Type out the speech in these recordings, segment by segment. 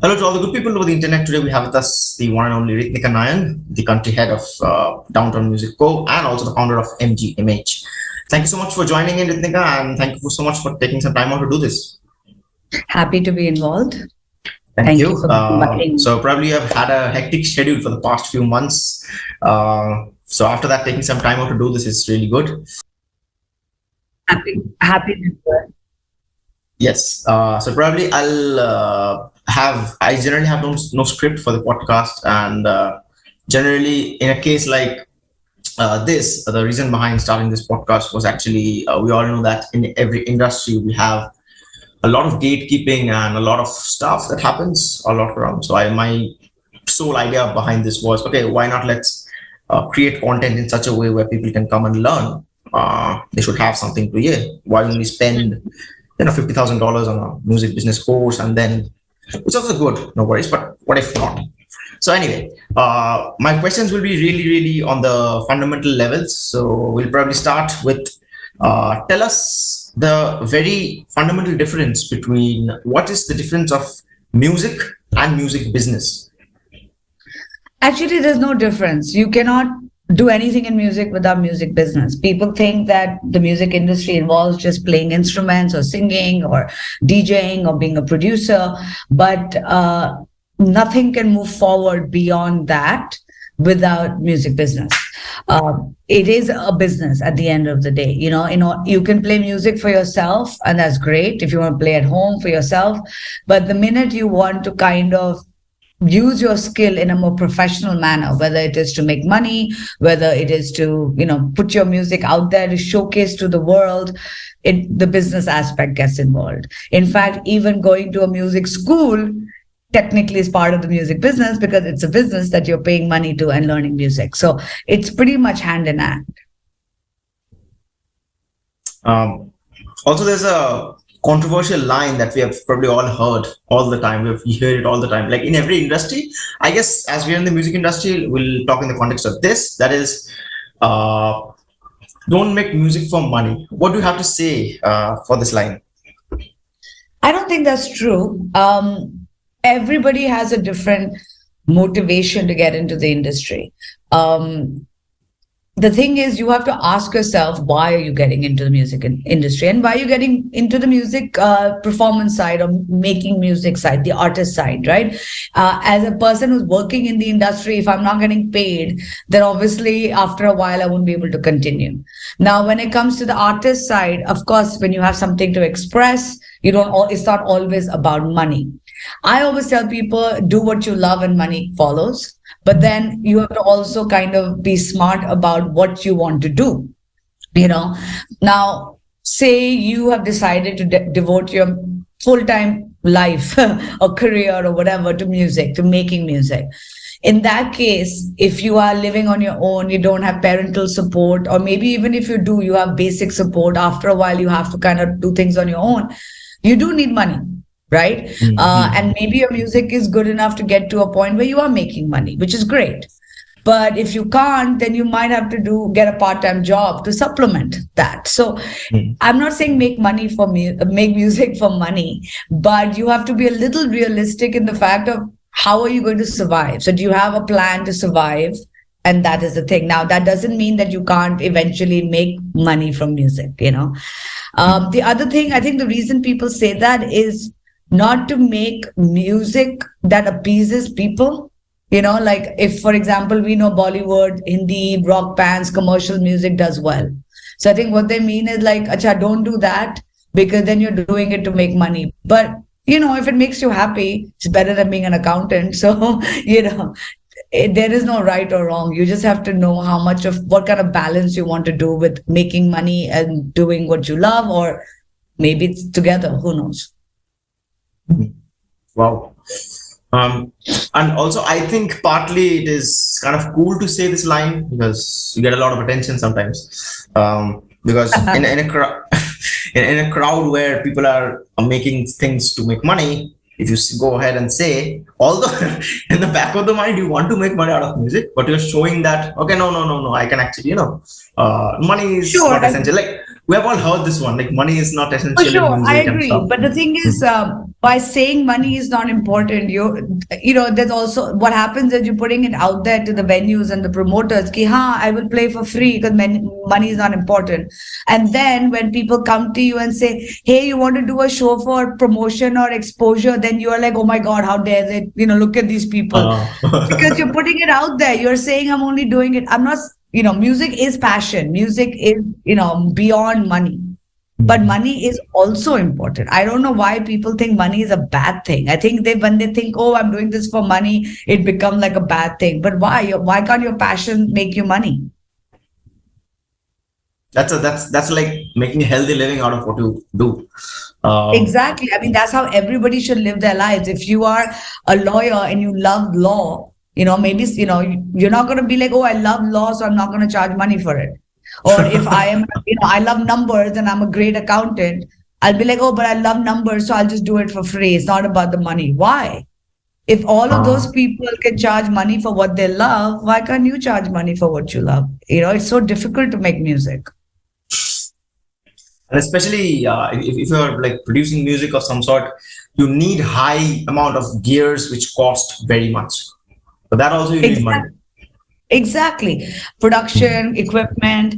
Hello to all the good people over the internet. Today we have with us the one and only Ritnika Nayan, the country head of Downtown Music Co. and also the founder of MGMH. Thank you so much for joining in, Ritnika, and thank you so much for taking some time out to do this. Happy to be involved. Thank Thank you you. for inviting me. So probably you have had a hectic schedule for the past few months. So after that, taking some time out to do this is really good. Happy to do it. Yes. So probably I generally have no script for the podcast, and generally in a case like this, the reason behind starting this podcast was actually we all know that in every industry we have a lot of gatekeeping and a lot of stuff that happens a lot around. So my sole idea behind this was, okay, why not let's create content in such a way where people can come and learn. They should have something to hear. Why only spend $50,000 on a music business course, and then it's also good, no worries. But what if not? So anyway, my questions will be really on the fundamental levels. So we'll probably start with tell us the very fundamental difference between what is the difference of music and music business. Actually, there's no difference. You cannot do anything in music without music business. People think that the music industry involves just playing instruments or singing or DJing or being a producer, but nothing can move forward beyond that without music business. It is a business at the end of the day. You can play music for yourself, and that's great if you want to play at home for yourself. But the minute you want to kind of use your skill in a more professional manner, whether it is to make money, whether it is to put your music out there to showcase to the world, the business aspect gets involved. In fact, even going to a music school technically is part of the music business, because it's a business that you're paying money to and learning music. So it's pretty much hand in hand. Also, there's a controversial line that we have probably all heard all the time. We hear it all the time. Like in every industry, I guess, as we're in the music industry, we'll talk in the context of this. That is, don't make music for money. What do you have to say for this line? I don't think that's true. Everybody has a different motivation to get into the industry. The thing is, you have to ask yourself, why are you getting into the music industry, and why are you getting into the music performance side or making music side, the artist side, right? As a person who's working in the industry, if I'm not getting paid, then obviously after a while I won't be able to continue. Now, when it comes to the artist side, of course, when you have something to express, it's not always about money. I always tell people, do what you love and money follows. But then you have to also kind of be smart about what you want to do. Now, say you have decided to devote your full-time life or career or whatever to music, to making music. In that case, if you are living on your own, you don't have parental support, or maybe even if you do, you have basic support. After a while, you have to kind of do things on your own. You do need money. Right? Mm-hmm. And maybe your music is good enough to get to a point where you are making money, which is great. But if you can't, then you might have to get a part-time job to supplement that. So I'm not saying make music for money, but you have to be a little realistic in the fact of how are you going to survive? So do you have a plan to survive? And that is the thing. Now, that doesn't mean that you can't eventually make money from music, The other thing, I think the reason people say that is not to make music that appeases people. Like if, for example, we know Bollywood, Hindi, rock bands, commercial music does well. So I think what they mean is like, acha, don't do that, because then you're doing it to make money. But, if it makes you happy, it's better than being an accountant. So, there is no right or wrong. You just have to know what kind of balance you want to do with making money and doing what you love, or maybe it's together, who knows? Wow. And also, I think partly it is kind of cool to say this line because you get a lot of attention sometimes. Because in a crowd where people are making things to make money, if you go ahead and say, although in the back of the mind you want to make money out of music, but you're showing that, okay, no, I can actually, money is Sure, not essential. Like we have all heard this one. Like money is not For essential in sure, I music and agree. stuff. But the thing is, by saying money is not important, there's also what happens is you're putting it out there to the venues and the promoters. Ki, ha, I will play for free because money is not important. And then when people come to you and say, hey, you want to do a show for promotion or exposure, then you are like, oh my God, how dare they? Look at these people. Because you're putting it out there. You're saying, I'm only doing it. I'm not, music is passion. Music is, beyond money. But money is also important. I don't know why people think money is a bad thing. I think when they think, oh, I'm doing this for money, it becomes like a bad thing. But why? Why can't your passion make you money? That's like making a healthy living out of what you do. Exactly. I mean, that's how everybody should live their lives. If you are a lawyer and you love law, maybe, you're not going to be like, oh, I love law, so I'm not going to charge money for it. Or if I am, I love numbers and I'm a great accountant, I'll be like, oh, but I love numbers, so I'll just do it for free. It's not about the money. Why? If all of those people can charge money for what they love, why can't you charge money for what you love? It's so difficult to make music. And especially if you're like producing music of some sort, you need high amount of gears which cost very much. But that also you need money. Exactly. Production, equipment,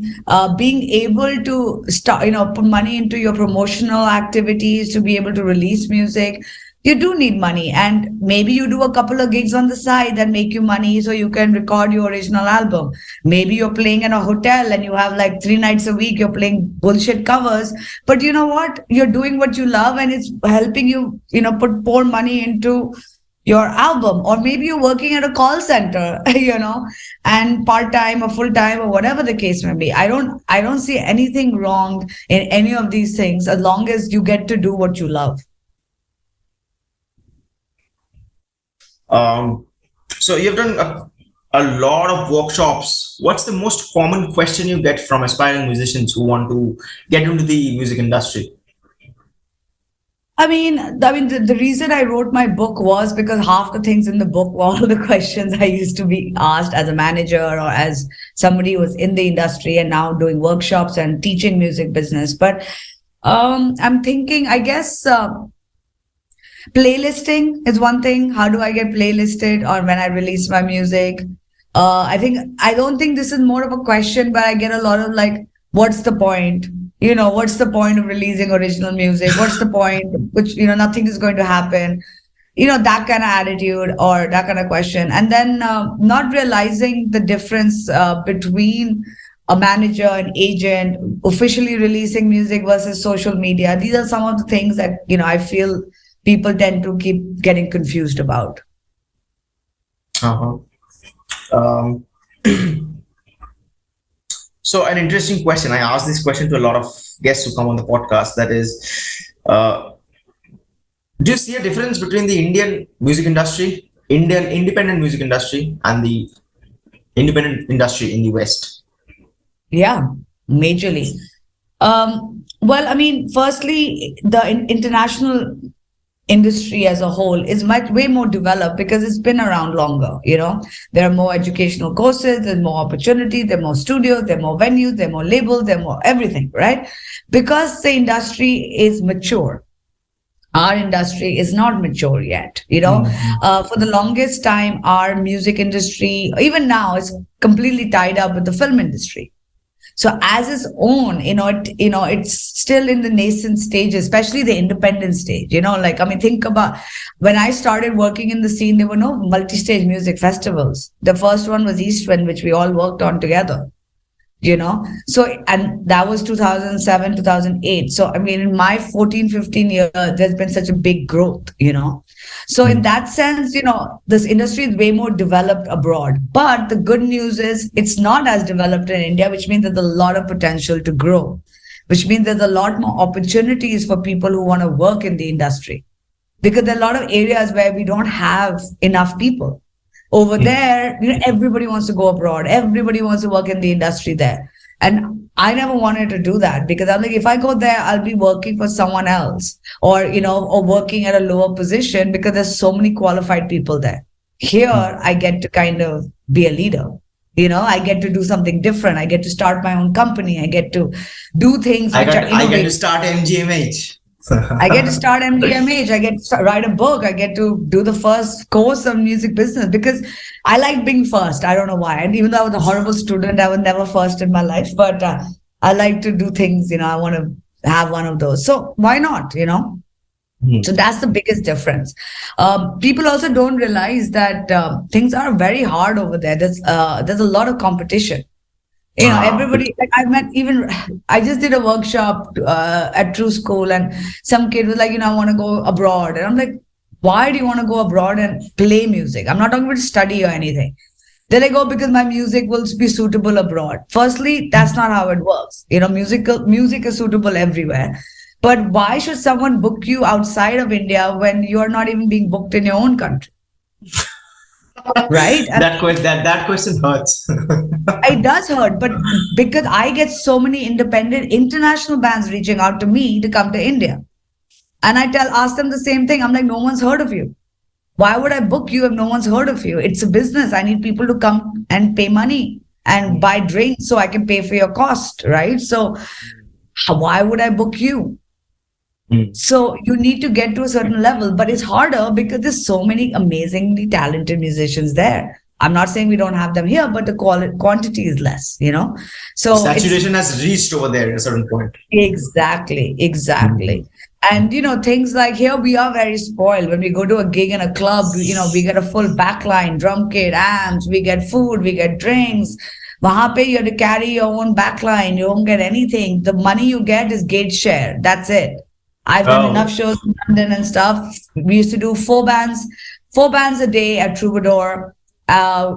being able to start, put money into your promotional activities to be able to release music. You do need money. And maybe you do a couple of gigs on the side that make you money so you can record your original album. Maybe you're playing in a hotel and you have like 3 nights a week, you're playing bullshit covers. But you know what? You're doing what you love and it's helping you, put more money into your album. Or maybe you're working at a call center, and part-time or full-time or whatever the case may be. I don't see anything wrong in any of these things as long as you get to do what you love. So you've done a lot of workshops. What's the most common question you get from aspiring musicians who want to get into the music industry? I mean, the reason I wrote my book was because half the things in the book were all the questions I used to be asked as a manager or as somebody who was in the industry and now doing workshops and teaching music business. But I'm thinking, I guess, playlisting is one thing. How do I get playlisted or when I release my music? I don't think this is more of a question, but I get a lot of like, what's the point? What's the point of releasing original music? What's the point? Which, nothing is going to happen. That kind of attitude or that kind of question. And then not realizing the difference between a manager, an agent, officially releasing music versus social media. These are some of the things that, I feel people tend to keep getting confused about. Uh-huh. So an interesting question. I asked this question to a lot of guests who come on the podcast. That is, do you see a difference between the Indian music industry, Indian independent music industry, and the independent industry in the West? Yeah, majorly. Well, I mean, firstly, the international industry as a whole is way more developed because it's been around longer. There are more educational courses, there's more opportunity, there are more studios, there are more venues, there are more labels, there are more everything, right? Because the industry is mature. Our industry is not mature yet. For the longest time, our music industry, even now, is completely tied up with the film industry. So as its own, it's still in the nascent stage, especially the independent stage. Think about when I started working in the scene, there were no multi-stage music festivals. The first one was East Wind, which we all worked on together. So, and that was 2007, 2008. So, in my 14, 15 years, there's been such a big growth, So in that sense, this industry is way more developed abroad. But the good news is it's not as developed in India, which means there's a lot of potential to grow, which means there's a lot more opportunities for people who want to work in the industry. Because there are a lot of areas where we don't have enough people. Over there, everybody wants to go abroad. Everybody wants to work in the industry there. And I never wanted to do that because I'm like, if I go there, I'll be working for someone else or working at a lower position because there's so many qualified people there. Here, I get to kind of be a leader. I get to do something different. I get to start my own company. I get to do things which are I get innovative. to start MGMH. I get to start MGMH. I get to write a book. I get to do the first course of music business because I like being first. I don't know why. And even though I was a horrible student, I was never first in my life. But I like to do things, I want to have one of those. So why not, So that's the biggest difference. People also don't realize that things are very hard over there. There's a lot of competition. Everybody, like I just did a workshop at True School, and some kid was like, I want to go abroad. And I'm like, why do you want to go abroad and play music? I'm not talking about study or anything. They're like, oh, because my music will be suitable abroad. Firstly, that's not how it works. Music is suitable everywhere. But why should someone book you outside of India when you're not even being booked in your own country? Right? that question hurts. It does hurt, but because I get so many independent international bands reaching out to me to come to India. And ask them the same thing. I'm like, no one's heard of you. Why would I book you if no one's heard of you? It's a business. I need people to come and pay money and buy drinks so I can pay for your cost, right? So why would I book you? So you need to get to a certain level, but it's harder because there's so many amazingly talented musicians there. I'm not saying we don't have them here, but the quantity is less, So saturation has reached over there at a certain point. Exactly. And, things like here, we are very spoiled. When we go to a gig in a club, we get a full backline, drum kit, amps, we get food, we get drinks. Wahan pe you have to carry your own backline. You don't get anything. The money you get is gate share. That's it. I've done enough shows in London and stuff. We used to do 4 bands a day at Troubadour.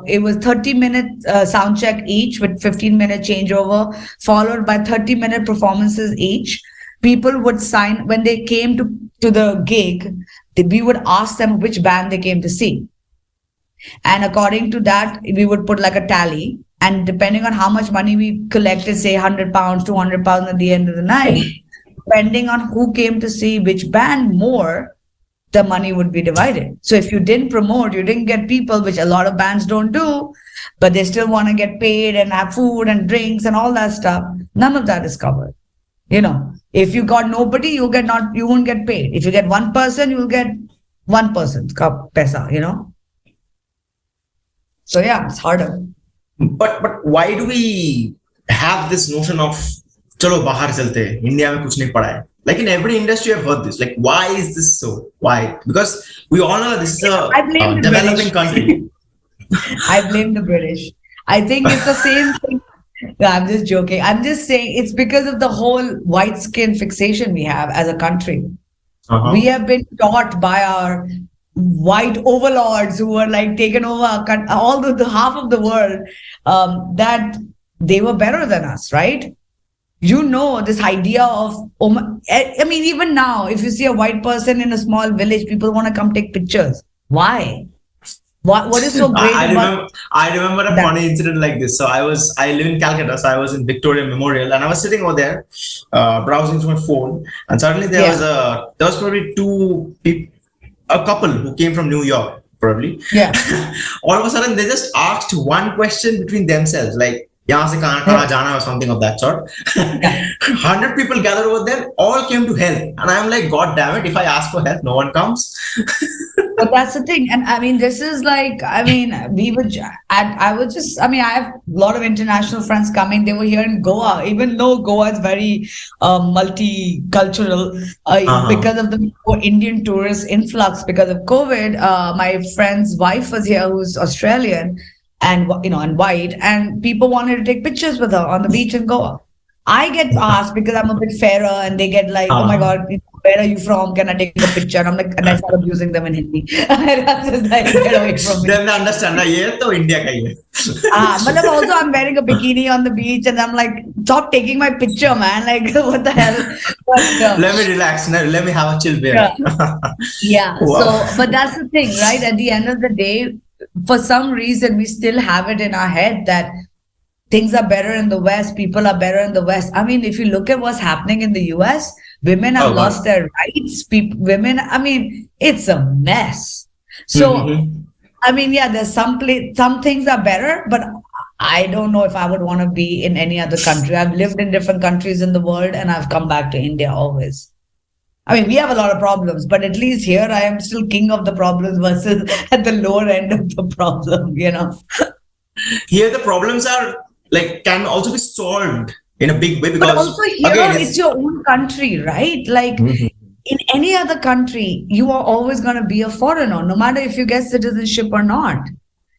It was 30-minute sound check each with 15-minute changeover, followed by 30-minute performances each. People would sign when they came to the gig. We would ask them which band they came to see. And according to that, we would put like a tally. And depending on how much money we collected, say £100, £200 at the end of the night, depending on who came to see which band more, the money would be divided. So if you didn't promote, you didn't get people, which a lot of bands don't do, but they still want to get paid and have food and drinks and all that stuff. None of that is covered. If you got nobody, you won't get paid. If you get one person, you'll get one person's paisa, So yeah, it's harder. But why do we have this notion of chalo bahar chalte hain, India mein kuch nahi pada hai? Like in every industry I've heard this. Like, why is this so? Why? Because we all know this is a developing country. I blame the British. I think it's the same thing. No, I'm just joking. I'm just saying it's because of the whole white skin fixation we have as a country. We have been taught by our white overlords who were like taken over all the half of the world that they were better than us, right? This idea of, I mean, even now, if you see a white person in a small village, people want to come take pictures. Why? What is so great I remember a funny incident like this. So I live in Calcutta, so I was in Victoria Memorial, and I was sitting over there, browsing through my phone, and suddenly there was probably a couple who came from New York, probably. Yeah. All of a sudden, they just asked one question between themselves, like, yahan se kahan jana or something of that sort. 100 people gathered over there, all came to help. And I'm like, God damn it, if I ask for help, no one comes. But that's the thing. And I mean, this is like, I mean, I have a lot of international friends coming. They were here in Goa, even though Goa is very multicultural because of the Indian tourist influx because of COVID. My friend's wife was here, who's Australian and white, and people wanted to take pictures with her on the beach in Goa. I get asked because I'm a bit fairer, and they get like, oh my God, where are you from? Can I take a picture? And I'm like, and I start abusing them in Hindi. I'm just like, get away from me. Then they understand, ye to India ka hai. But also I'm wearing a bikini on the beach, and I'm like, stop taking my picture, man. Like, what the hell? But, let me relax. Let me have a chill beer. Yeah. Wow. So, but that's the thing, right? At the end of the day, for some reason, we still have it in our head that things are better in the West, people are better in the West. I mean, if you look at what's happening in the US, women have lost their rights. It's a mess. So, I mean, yeah, there's some things are better, but I don't know if I would want to be in any other country. I've lived in different countries in the world and I've come back to India always. I mean, we have a lot of problems, but at least here I am still king of the problems versus at the lower end of the problem, you know. Here the problems are like can also be solved in a big way But because also here, again it's your own country, right? Like Mhm. in any other country, you are always going to be a foreigner, no matter if you get citizenship or not.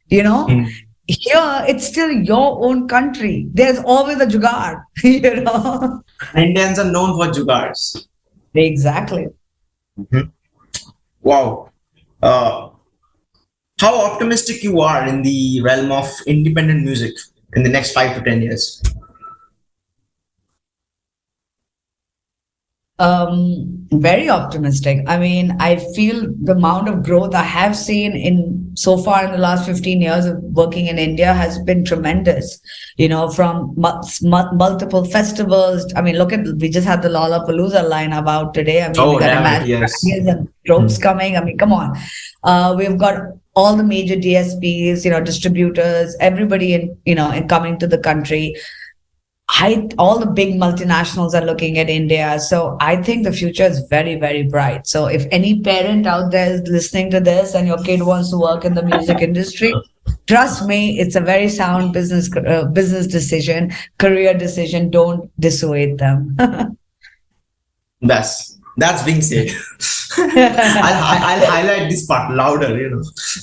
You know, Mhm. here it's still your own country. There's always a jugaad, you know. Indians are known for jugars. Exactly. Mhm. Wow. Uh, how optimistic you are in the realm of independent music in the next 5 to 10 years? Very optimistic. I mean, I feel the amount of growth I have seen in so far in the last 15 years of working in India has been tremendous. You know, from multiple festivals. I mean, look at, we just had the Lollapalooza lineup out today. I mean, we Oh, got damn it! Imagine Yes. Dragons and Tropes Mhm. coming. I mean, come on. We've got all the major DSPs, you know, distributors, everybody in, you know, in coming to the country. All the big multinationals are looking at India. So I think the future is very, very bright. So if any parent out there is listening to this and your kid wants to work in the music industry, trust me, it's a very sound business decision, career decision. Don't dissuade them. That's being said. I'll highlight this part louder.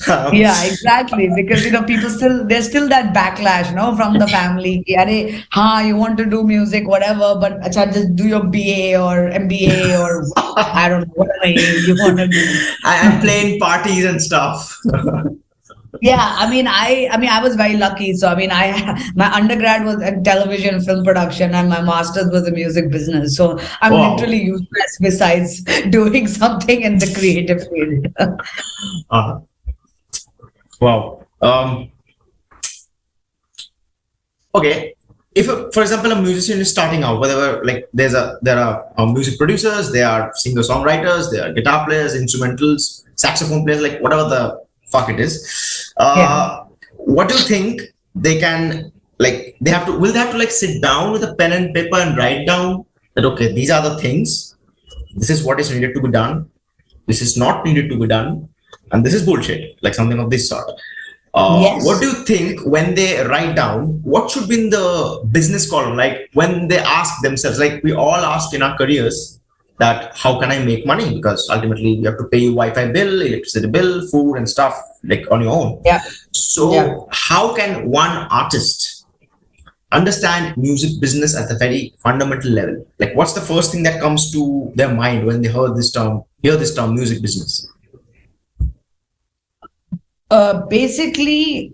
Um, Yeah, exactly. Because you know, people still there's still that backlash, no, from the family. कि, अरे, हाँ, you want to do music, whatever, but अच्छा, just do your BA or MBA or I don't know whatever you want to do. I'm playing parties and stuff. Yeah, I mean, I was very lucky. So I mean, I my undergrad was in television and film production, and my master's was in music business. So I'm Wow. literally useless besides doing something in the creative field. Uh, wow. Okay. If, for example, a musician is starting out, whatever, like there are music producers, there are singer songwriters, there are guitar players, instrumentals, saxophone players, like whatever the fuck it is. Yeah. What do you think they can like? Will they have to like sit down with a pen and paper and write down that okay, these are the things. This is what is needed to be done. This is not needed to be done, and this is bullshit, like something of this sort. What do Yes. you think when they write down? What should be in the business column? Like when they ask themselves, like we all ask in our careers, that how can I make money? Because ultimately you have to pay your Wi-Fi bill, electricity bill, food, and stuff like on your own. Yeah. Yeah. So how can one artist understand music business at the very fundamental level? Like what's the first thing that comes to their mind when they hear this term, music business? Basically,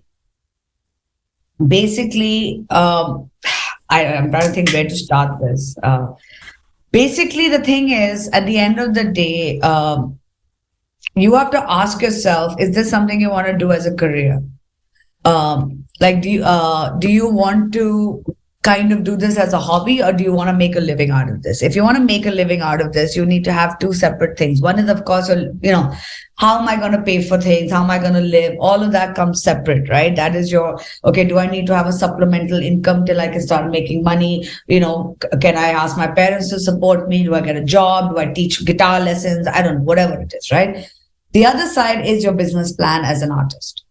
basically, I'm trying to think where to start this. Basically, the thing is, at the end of the day, you have to ask yourself: is this something you want to do as a career? Like, do you want to kind of do this as a hobby, or do you want to make a living out of this? If you want to make a living out of this, you need to have two separate things. One is, of course, you know, how am I going to pay for things? How am I going to live? All of that comes separate, right? That is your, okay, do I need to have a supplemental income till I can start making money? You know, can I ask my parents to support me? Do I get a job? Do I teach guitar lessons? I don't know, whatever it is, right? The other side is your business plan as an artist.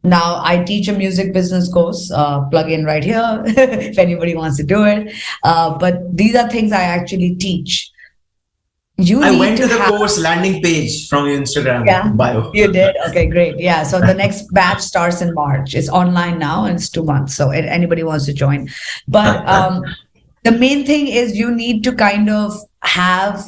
Now, I teach a music business course, plug in right here if anybody wants to do it. But these are things I actually teach. You I need went to to the have, course landing page from your Instagram yeah, bio. you did. Okay, great. Yeah. So the next batch starts in March. It's online now and it's 2 months. So anybody wants to join. But the main thing is you need to kind of have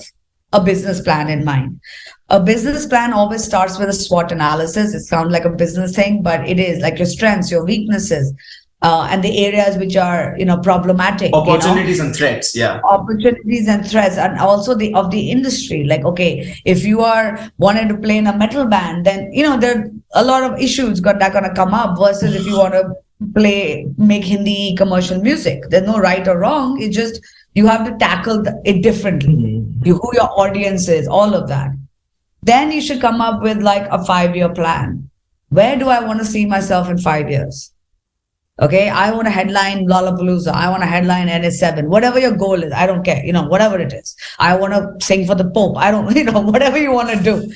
a business plan in mind. A business plan always starts with a SWOT analysis. It sounds like a business thing, but it is like your strengths, your weaknesses, and the areas which are, you know, problematic, you know, Opportunities and threats. Yeah. opportunities and threats, and also the of the industry. Like, okay, if you are wanting to play in a metal band, then you know there are a lot of issues that are going to come up. Versus if you want to make Hindi commercial music, there's no right or wrong. It's just you have to tackle it differently. Who your audience is, all of that. Then you should come up with like a 5-year plan. Where do I want to see myself in 5 years? Okay, I want to headline Lollapalooza. I want to headline NS7. Whatever your goal is, I don't care. Whatever it is. I want to sing for the Pope. I don't, whatever you want to do.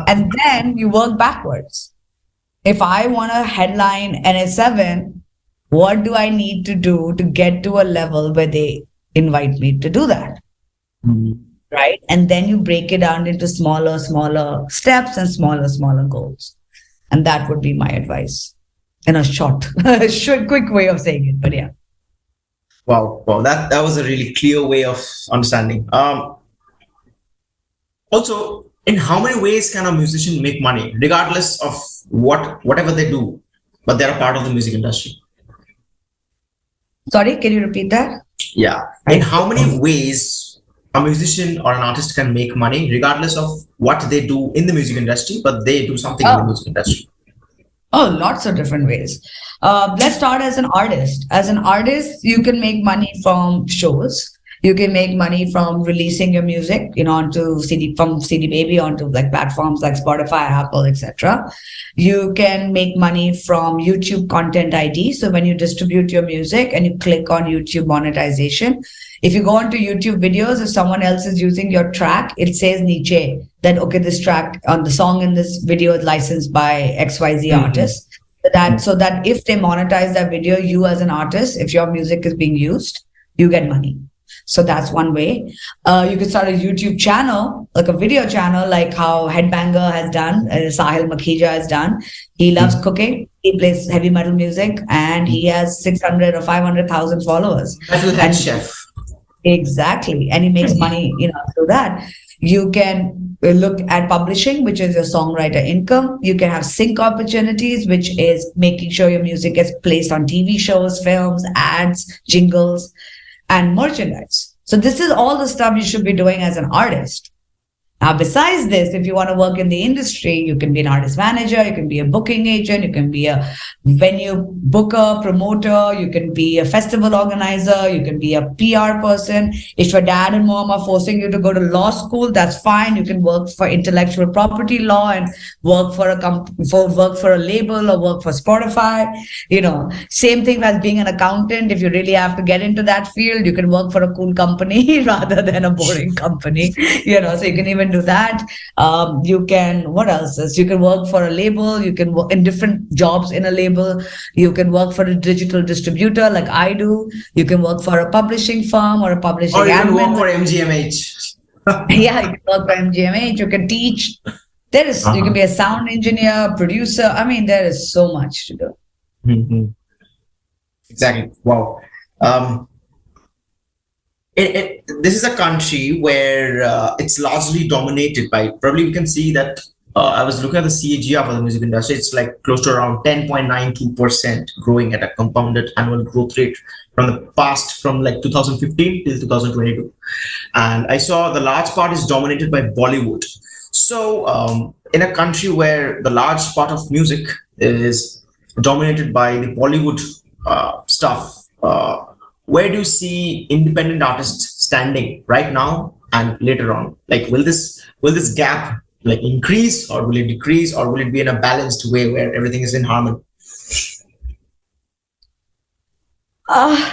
And then you work backwards. If I want to headline NS7, what do I need to do to get to a level where they invite me to do that? Mhm. Right? And then you break it down into smaller steps and smaller goals. And that would be my advice in a quick way of saying it. But yeah. Wow, that was a really clear way of understanding. Also, in how many ways can a musician make money, regardless of whatever they do, but they're a part of the music industry? Sorry, can you repeat that? Yeah. In how many ways a musician or an artist can make money, regardless of what they do in the music industry, but they do something in the music industry? Oh, lots of different ways. Let's start as an artist. As an artist, you can make money from shows. You can make money from releasing your music, onto from CD Baby onto like platforms like Spotify, Apple, etc. You can make money from YouTube content ID. So when you distribute your music and you click on YouTube monetization, if you go onto YouTube videos, if someone else is using your track, it says niche that, okay, this track on the song in this video is licensed by XYZ artist. So that if they monetize that video, you as an artist, if your music is being used, you get money. So that's one way. You could start a YouTube channel, like a video channel, like how Headbanger has done, Sahil Makhija has done. He loves cooking. He plays heavy metal music, and he has 600 or 500,000 followers. Metalhead chef. Exactly. And he makes money, through that. You can look at publishing, which is your songwriter income. You can have sync opportunities, which is making sure your music gets placed on TV shows, films, ads, jingles, and merchandise. So this is all the stuff you should be doing as an artist. Now, besides this, if you want to work in the industry, you can be an artist manager, you can be a booking agent, you can be a venue booker, promoter, you can be a festival organizer, you can be a PR person. If your dad and mom are forcing you to go to law school, that's fine. You can work for intellectual property law and work for a label or work for Spotify. Same thing as being an accountant. If you really have to get into that field, you can work for a cool company rather than a boring company. So you can even do that. You can, what else is? You can work for a label. You can work in different jobs in a label. You can work for a digital distributor like I do. You can work for a publishing firm or a publishing Or you can admin. work for MGMH. Yeah, you can work for MGMH. You can teach. You can be a sound engineer, producer. I mean, there is so much to do. Mm-hmm. Exactly. Wow. This is a country where it's largely dominated by, probably we can see that I was looking at the CAGR for the music industry. It's like close to around 10.92% growing at a compounded annual growth rate from like 2015 till 2022. And I saw the large part is dominated by Bollywood. So in a country where the large part of music is dominated by the Bollywood stuff, where do you see independent artists standing right now and later on? Like, will this gap like increase, or will it decrease, or will it be in a balanced way where everything is in harmony?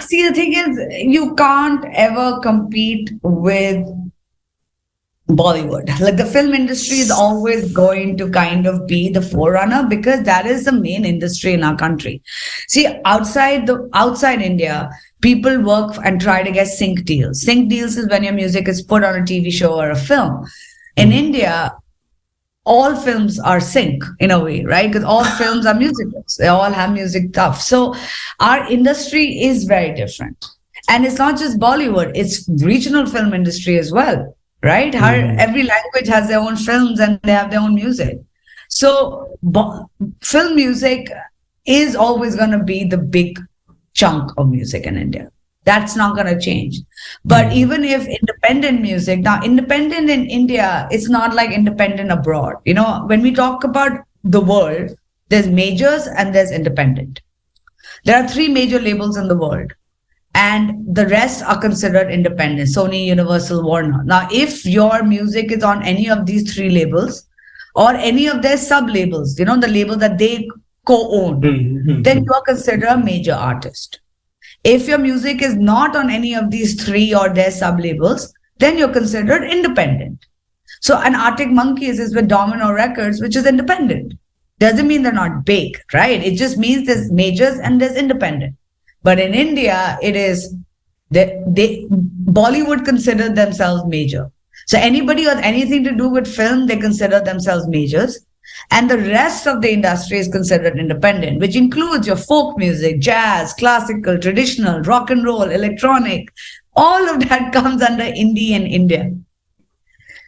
See, the thing is, you can't ever compete with Bollywood. Like, the film industry is always going to kind of be the forerunner because that is the main industry in our country. See, outside India, people work and try to get sync deals. Sync deals is when your music is put on a TV show or a film. In India, all films are sync in a way, right? Because all films are musicals. They all have music stuff. So our industry is very different. And it's not just Bollywood, it's regional film industry as well, right? Every language has their own films and they have their own music. So film music is always going to be the big chunk of music in India. That's not going to change. But even if independent music, now independent in India, it's not like independent abroad. When we talk about the world, there's majors and there's independent. There are 3 major labels in the world, and the rest are considered independent: Sony, Universal, Warner. Now, if your music is on any of these 3 labels or any of their sub labels, the label that they co-own, then Mhm. you are considered a major artist. If your music is not on any of these three or their sub-labels, then you're considered independent. So an Arctic Monkeys is with Domino Records, which is independent. Doesn't mean they're not big, right? It just means there's majors and there's independent. But in India, it is they Bollywood consider themselves major. So anybody with anything to do with film, they consider themselves majors. And the rest of the industry is considered independent, which includes your folk music, jazz, classical, traditional, rock and roll, electronic. All of that comes under indie in India.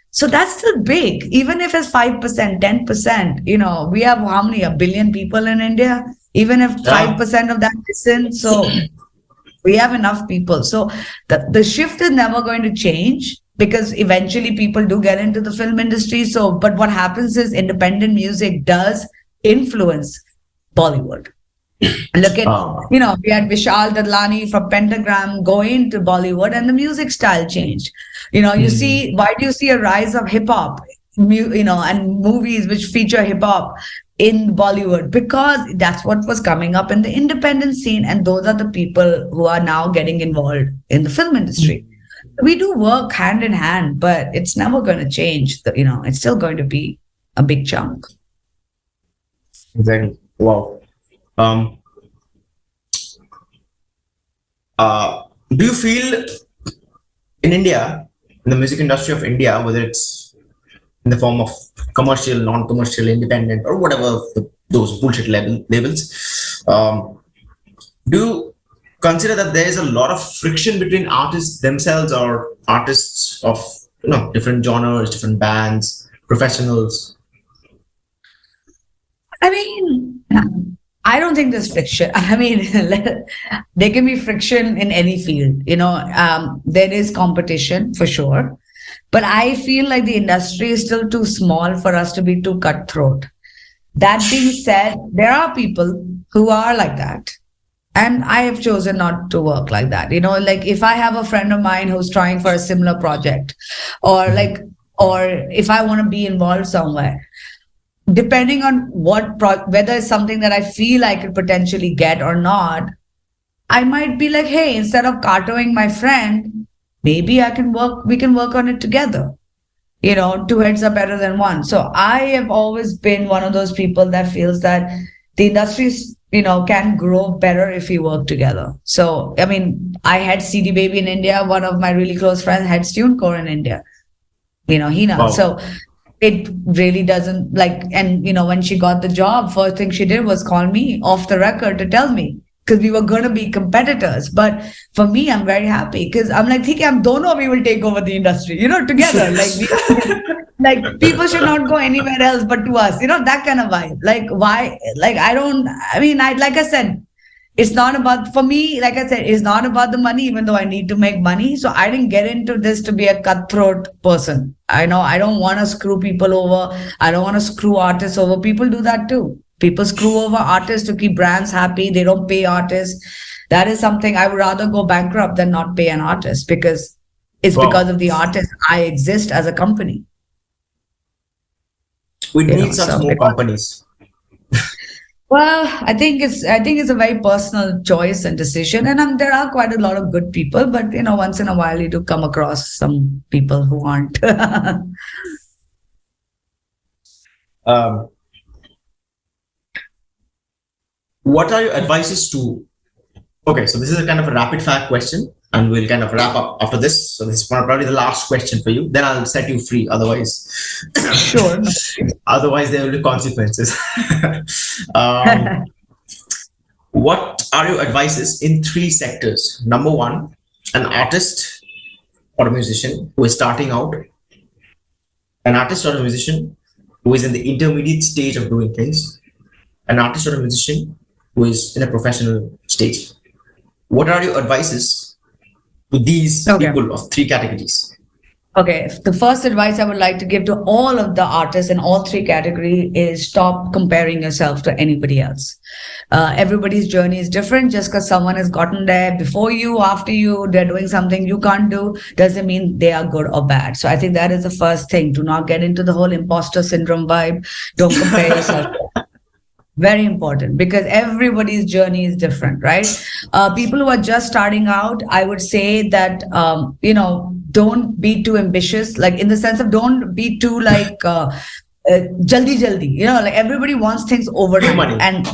So that's still big, even if it's 5%, 10%. We have how many? A billion people in India? Even if Yeah. 5% of that listen, so we have enough people. So the shift is never going to change because eventually people do get into the film industry. So, but what happens is independent music does influence Bollywood. Look at, Uh, we had Vishal Dadlani from Pentagram go into Bollywood and the music style changed. Why do you see a rise of hip hop, and movies which feature hip hop in Bollywood? Because that's what was coming up in the independent scene. And those are the people who are now getting involved in the film industry. We do work hand in hand, but it's never going to change. It's still going to be a big chunk. Exactly. Wow. Um, do you feel in India, in the music industry of India, whether it's in the form of commercial, non-commercial, independent, or whatever those bullshit labels, do you consider that there is a lot of friction between artists themselves or artists of different genres, different bands, professionals? I mean, I don't think there's friction. I mean, there can be friction in any field. There is competition for sure. But I feel like the industry is still too small for us to be too cutthroat. That being said, there are people who are like that. And I have chosen not to work like that. Like if I have a friend of mine who's trying for a similar project, or if I want to be involved somewhere, depending on whether it's something that I feel I could potentially get or not, I might be like, hey, instead of cartoing my friend, maybe we can work on it together. Two heads are better than one. So I have always been one of those people that feels that the industries, can grow better if we work together. So, I mean, I had CD Baby in India. One of my really close friends had TuneCore in India, Hina. Wow. So it really doesn't and when she got the job, first thing she did was call me off the record to tell me, because we were going to be competitors. But for me, I'm very happy because I'm like, I'm dono, we will take over the industry, together. Like people should not go anywhere else but to us, that kind of vibe. Like why? Like like I said, it's not about, for me, like I said, it's not about the money, even though I need to make money. So I didn't get into this to be a cutthroat person. I don't want to screw people over. I don't want to screw artists over. People do that too. People screw over artists to keep brands happy. They don't pay artists. That is something I would rather go bankrupt than not pay an artist, because it's because of the artist I exist as a company. We need such more companies. Well, I think it's a very personal choice and decision, and there are quite a lot of good people, but once in a while you do come across some people who aren't. What are your advices to? Okay, so this is a kind of a rapid fire question, and we'll kind of wrap up after this. So this is probably the last question for you. Then I'll set you free. Otherwise, sure. Otherwise, there will be consequences. What are your advices in 3 sectors? Number 1, an artist or a musician who is starting out, an artist or a musician who is in the intermediate stage of doing things, an artist or a musician who is in a professional stage. What are your advices to these people of 3 categories? Okay, the first advice I would like to give to all of the artists in all 3 categories is stop comparing yourself to anybody else. Everybody's journey is different. Just because someone has gotten there before you, after you, they're doing something you can't do, doesn't mean they are good or bad. So I think that is the first thing. Do not get into the whole imposter syndrome vibe. Don't compare yourself. Very important, because everybody's journey is different, right? People who are just starting out, I would say that, don't be too ambitious, like in the sense of don't be too like, jaldi jaldi, like everybody wants things Quick overnight. money. And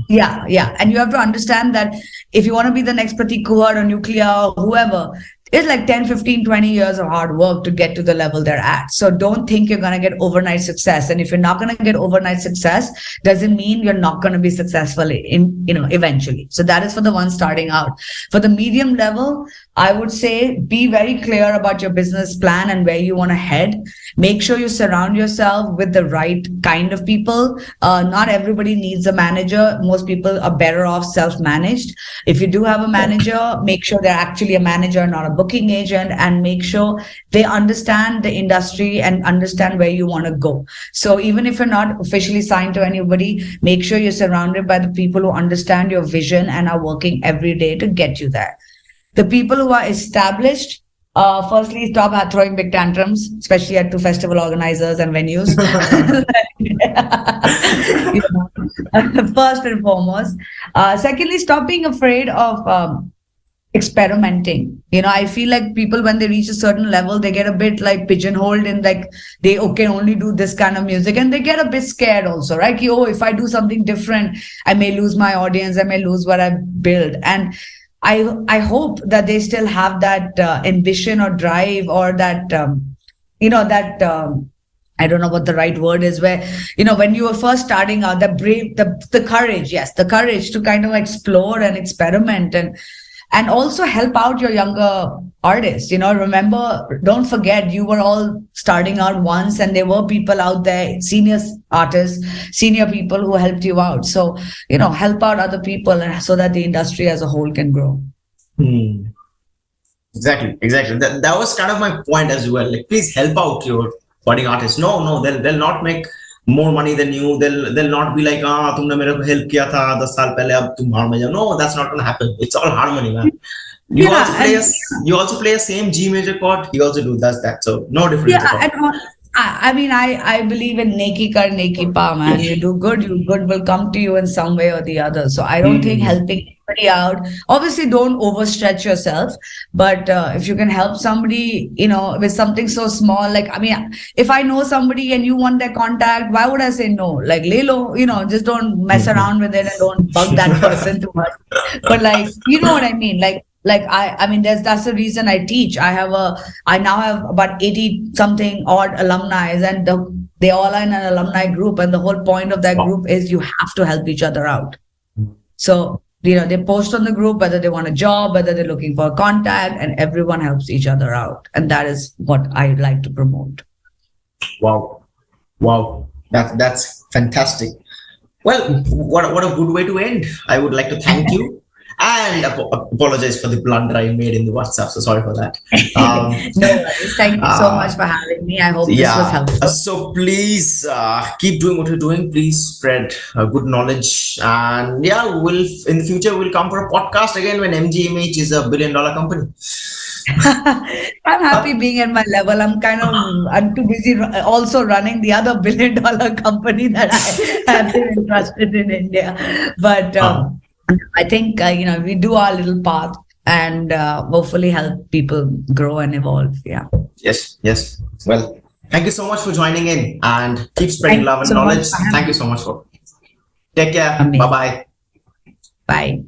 yeah. And you have to understand that if you want to be the next Pratik Kuhar or Nuclear or whoever, it's like 10, 15, 20 years of hard work to get to the level they're at. So don't think you're going to get overnight success. And if you're not going to get overnight success, doesn't mean you're not going to be successful eventually. So that is for the ones starting out. For the medium level, I would say be very clear about your business plan and where you want to head. Make sure you surround yourself with the right kind of people. Not everybody needs a manager. Most people are better off self-managed. If you do have a manager, make sure they're actually a manager, not a booking agent, and make sure they understand the industry and understand where you want to go. So even if you're not officially signed to anybody, make sure you're surrounded by the people who understand your vision and are working every day to get you there. The people who are established, firstly, stop throwing big tantrums, especially at two festival organizers and venues. First and foremost. Secondly, stop being afraid of experimenting. I feel like people, when they reach a certain level, they get a bit like pigeonholed in like they can only do this kind of music, and they get a bit scared also, right? If I do something different, I may lose my audience, I may lose what I've built. And I hope that they still have that ambition or drive, or that I don't know what the right word is, where when you were first starting out, the courage, yes, the courage to kind of explore and experiment, and also help out your younger artists. Remember, don't forget, you were all starting out once, and there were people out there, senior artists, senior people who helped you out. So, help out other people, and so that the industry as a whole can grow. Exactly. That was kind of my point as well. Like, please help out your budding artists. No, they'll not make more money than you. They'll not be like, तुमने मेरे को help किया था 10 साल पहले, अब तुम भाड़ में जाओ. No, that's not gonna happen. It's all harmony, man. You also play a same G major chord. He also does that. So no difference. Yeah, and I believe in neki kar neki pa, man. You do good, good will come to you in some way or the other. So I don't think helping anybody out, obviously don't overstretch yourself, but if you can help somebody, with something so small, like, if I know somebody and you want their contact, why would I say no? Like, lelo, just don't mess around with it and don't bug that person too much. But like, you know what I mean? Like that's the reason I teach. I now have about 80 something odd alumni, and they all are in an alumni group, and the whole point of that group is you have to help each other out. So, they post on the group whether they want a job, whether they're looking for a contact, and everyone helps each other out. And that is what I like to promote. Wow. That's fantastic. Well, what a good way to end. I would like to thank you. And apologize for the blunder I made in the WhatsApp. So sorry for that. No worries. Thank you so much for having me. I hope this was helpful. So please keep doing what you're doing. Please spread good knowledge. And in the future, we'll come for a podcast again when MGMH is $1 billion company. I'm happy being at my level. I'm too busy also running the other $1 billion company that I have been interested in India. But I think, we do our little part and hopefully help people grow and evolve. Yeah. Yes. Well, thank you so much for joining in, and keep spreading love and knowledge. Thank you so much for. Take care. Bye-bye. Bye.